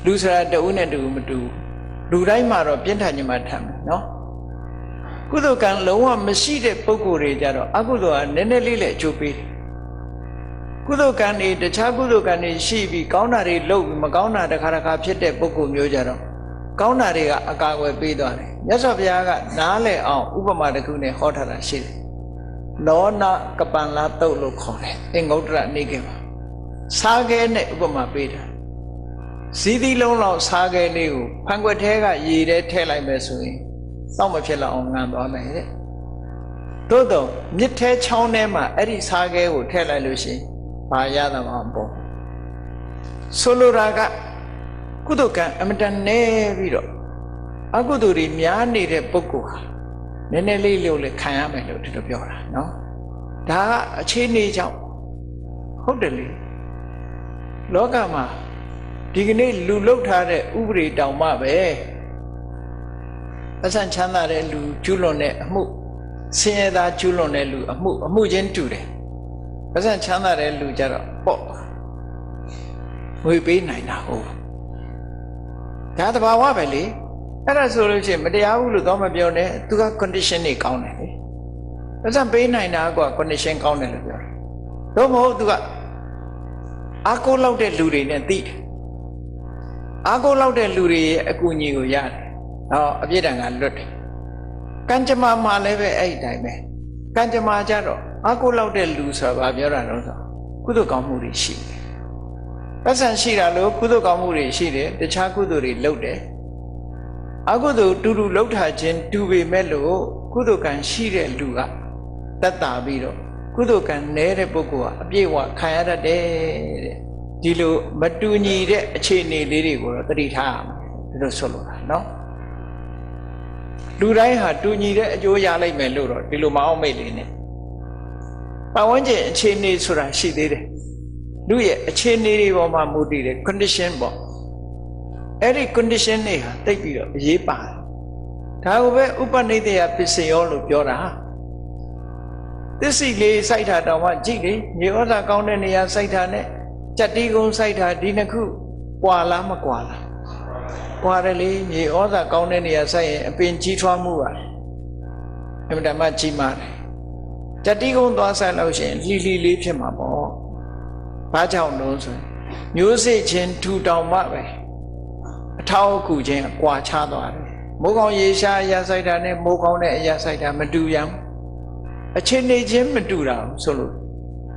လူဆိုတာတဦးနဲ့တူမတူလူတိုင်းမှာတော့ပြင်းထန်ခြင်းမှထမ်းမယ်နော်ကုသိုလ်ကံလုံးဝမရှိတဲ့ပုဂ္ဂိုလ်တွေကြတော့အကုသိုလ်ကနည်းနည်းလေးလည်းအကျိုးပေးတယ်ကုသိုလ်ကံတွေတခြားကုသိုလ်ကံတွေရှိပြီးကောင်းတာတွေလုပ်ပြီးမကောင်းတာတစ်ခါတစ်ခါဖြစ်တဲ့ပုဂ္ဂိုလ်မျိုးကြတော့ကောင်းတာတွေကအကာအကွယ်ပေးသွားတယ်မြတ်စွာဘုရားကနားလည်အောင်ဥပမာတစ်ခုနဲ့ဟောထားတာရှိတယ်လောနကပန်လာတုတ်လို့ခေါ်တယ်အင်္ဂုတ္တရနေကမှာစားခဲနဲ့ဥပမာပေးတာဇီးသီးလုံးလောက်စားခဲလေးကိုဖန်ခွက်ထဲကရေထဲထည့်လိုက်မယ်ဆိုရင်စောင့်မဖြစ်လောက်အောင်ငံသွားမယ်တဲ့သို့တော့မြစ်ထဲချောင်းထဲမှာအဲ့ဒီစားခဲကိုထည့်လိုက်လို့ရှိရင်ဘာရတာမှမပေါ်ဆိုလိုတာကကုသိုလ်ကံအမတန်နဲပြီးတော့အကုသိုလ်တွေများနေတဲ့ပုဂ္ဂိုလ်ဟာနည်းနည်းလေးလို့လည်းခံရမယ်လို့ဒီလိုပြောတာနော်ဒါကအခြေအနေကြောင့်ဟုတ်တယ်လေလောကမှာဒီကနေ့လူလှုပ်ထားတဲ့ဥပဒေတောင်မှပဲအဆန်ချမ်းသာတဲ့လူကျူးလွန်တဲ့အမှုဆင်းရဲသားကျူးလွန်တဲ့လူအမှုချင်းတူတယ်အဆန်ချမ်းသာတဲ့လူကြတော့ပေါ့ငွေပေးနိုင်တာဟုတ်ဒါတဘာဝပဲလေအဲ့ဒါဆိုလို့ရှိရင်မတရားဘူးလို့တော့မပြောနဲ့သူက condition တွေကောင်းတယ်လေအဆန်ပေးနိုင်တာက condition ကောင်းတယ်လို့ပြောတယ်တော့မဟုတ်သူကအားကိုးလောက်တဲ့လူတွေနဲ့သိတယ်အားကိုးလောက်တဲ့လူတွေရဲ့အကူအညီကိုရတယ်ဟောအပြစ်ဒဏ်ကလွတ်တယ်ကံကြမ္မာမှာလည်းပဲအဲ့ဒီတိုင်းပဲကံကြမ္မာကြတော့အားကိုးလောက်တဲ့လူဆိုတာဘာပြောတာလဲဆိုကုသိုလ်ကောင်းမှုတွေရှိတယ်ပတ်စံရှိတာလို့ကုသိုလ်ကောင်းမှုတွေရှိတယ်တခြားကုသိုလ်တွေလုပ်တယ်အကုသိုလ်တူတူလှုပ်ထားခြင်းတူပေမဲ့လို့ကုသိုလ်ကံရှိတဲ့လူကတက်တာပြီးတော့ကုသိုလ်ကံနည်းတဲ့ပုဂ္ဂိုလ်ကအပြည့်အဝခံရတတ်တယ်တဲ့ဒီလိုမတူညီတဲ့အခြေအနေလေးတွေကိုတော့သတိထားရမယ်ဒီလိုဆိုလိုတာနော်လူတိုင်းဟာတူညီတဲ့အကျိုးရလိုက်မယ်လို့တော့ဒီလိုမအောင်မိတ်လေးနဲ့ပတ်ဝန်းကျင်အခြေအနေဆိုတာရှိသေးတယ်လူရဲ့အခြေအနေတွေပေါ်မှာမူတည်တယ် condition ပေါ့အဲ့ဒီ condition တွေဟာတိတ်ပြီးတော့အရေးပါတယ်ဒါကိုပဲဥပနိဒေယပစ္စယောလို့ပြောတာသစ္စိလေးစိုက်တာတောင်မှကြည့်လေမြေဩဇာကောင်းတဲ့နေရာစိုက်တာနဲ့ကြက်တီးကုန်းစိုက်တာဒီနှစ်ခုကွာလားမကွာလားကွာတယ်လေမြေဩဇာကောင်းတဲ့နေရာစိုက်ရင်အပင်ကြီးထွားမှုကအမှန်တမ်းကြီးမားတယ်ကြက်တီးကုန်းသွားစိုက်လို့ရှိရင်လှီလေးဖြစ်မှာပေါ့ဘာကြောင့်လို့ဆိုရင်မျိုးစေ့ချင်းထူတောင်မှပဲအထောက်အကူချင်းကွာခြားသွားတယ်မိုးကောင်းရေရှားအရာစိုက်တာနဲ့မိုးကောင်းတဲ့အရာစိုက်တာမတူရန်အခြေအနေချင်းမတူတာဆိုလို့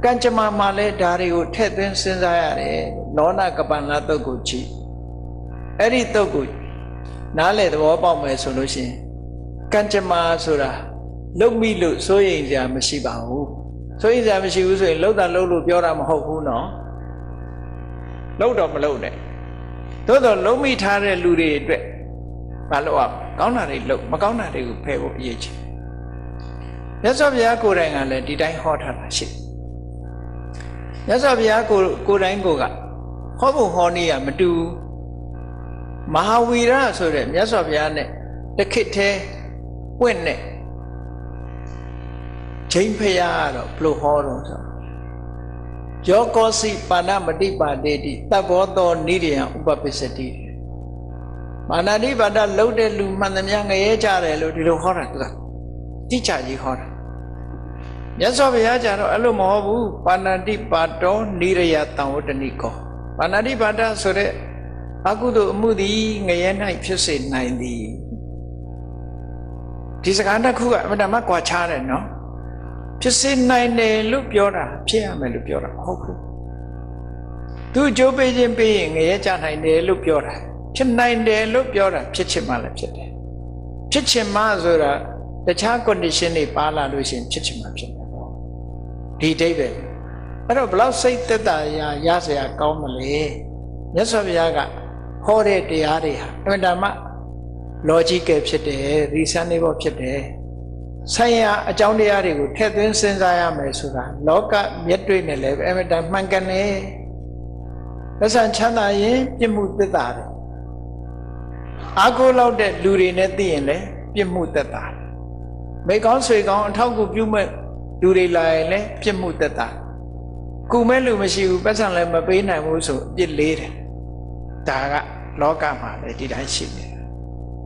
ကံကြမ္မာမှာလဲဓာတွေကိုထည့်သွင်းစဉ်းစားရတယ်နောနကပန္နာတုတ်ကိုကြည့်အဲ့ဒီတုတ်ကိုနားလေသဘောပေါက်မယ်ဆိုလို့ရှိရင်ကံကြမ္မာဆိုတာလုံမိလို့စိုးရိမ်စရာမရှိပါဘူးစိုးရိမ်စရာမရှိဘူးဆိုရင်လှုပ်တာလှုပ်လို့ပြောတာမဟုတ်ဘူးနော်လှုပ်တော့မလှုပ်နဲ့သို့တော့လုံမိထားတဲ့လူတွေအတွက်မလုပ်အောင်ကောင်းတာတွေလုပ်မကောင်းတာတွေကိုဖယ်ဖို့အရေးကြီးမြတ်စွာဘုရားကိုယ်တိုင်ကလည်းဒီတိုင်းဟောထားတာရှိမြတ်စွာဘုရားကိုယ်တိုင်ကဟောဖို့ဟောနေရမတူမဟာဝီရဆိုတဲ့မြတ်စွာဘုရားနဲ့တခိထဲပွင့်တဲ့ချိန်ဖရာကတော့ဘလို့ဟောတော့ဆိုယောကောစီပါဏမတိပါတေတိတဘောသောနိရိယဥပပစ္စတိမာနတိပါဒလှုပ်တဲ့လူမှန်သမျှငရဲကြတယ်လို့ဒီလိုဟောတာသူကတိကျကြီးဟောတာမြတ်စွာဘုရားကြတော့အဲ့လိုမဟုတ်ဘူးပါဏတိပါတောနိရိယတံဝတ္တနိကောပါဏတိပါဒဆိုတဲ့အကုသိုလ်အမှုသည်ငရဲ၌ဖြစ်စေနိုင်သည်ဒီစကားတစ်ခုကအမှန်တမ်းကွာခြားတယ်နော်ဖြစ်စေနိုင်တယ်လို့ပြောတာဖြစ်ရမယ်လို့ပြောတာမဟုတ်ဘူးသူကြိုးပေးခြင်းပေးရင်ငရဲကြနိုင်တယ်လို့ပြောတာဖြစ်နိုင်တယ်လို့ပြောတာဖြစ်ချင်မှလည်းဖြစ်တယ်ဖြစ်ချင်မှဆိုတာတခြား condition တွေပါလာလို့ရှိရင်ဖြစ်ချင်မှဖြစ်တယ်ပေါ့ဒီအိဗယ်အဲ့တော့ဘလောက်စိတ်သက်သာရစရာကောင်းမလဲမြတ်စွာဘုရားကဟောတဲ့တရားတွေဟာအမှန်တမ်း logical ဖြစ်တယ် reasonable ဖြစ်တယ်ဆိုင်ရာအကြောင်းတရားတွေကိုထည့်သွင်းစဉ်းစားရမယ်ဆိုတာလောကမျက်တွေ့နဲ့လည်းအမှန်တမ်းမှန်ကန်တယ်လက်ဆံချမ်းသာရင်ပြစ်မှုသက်သာတယ်အာကိုလောက်တဲ့လူတွေနဲ့သိရင်လည်းပြစ်မှုသက်သာတယ်မိကောင်းဆွေကောင်းအထောက်အကူပြုမဲ့လူတွေလာရင်လည်းပြစ်မှုသက်သာကုမဲ့လူမရှိဘူးပတ်စံလည်းမပေးနိုင်ဘူးဆိုအပြစ်လေးတယ်ဒါက လောကမှာလည်းဒီတိုင်းရှိနေတယ်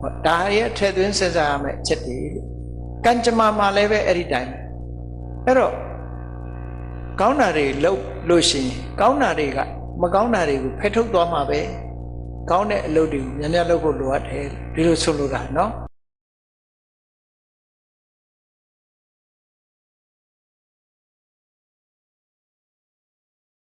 ဟောဒါရဲ့ထည့်သွင်းစဉ်းစားရမယ့်အချက်တွေလို့ကံကြမ္မာမှာလည်းပဲအဲ့ဒီတိုင်းအဲ့တော့ကောင်းတာတွေလုပ်လို့ရှိရင်ကောင်းတာတွေကမကောင်းတာတွေကိုဖယ်ထုတ်သွားမှာပဲကောင်းတဲ့အလုပ်တွေကိုများများလုပ်ဖို့လိုအပ်တယ်ဒီလိုဆိုလိုတာနော်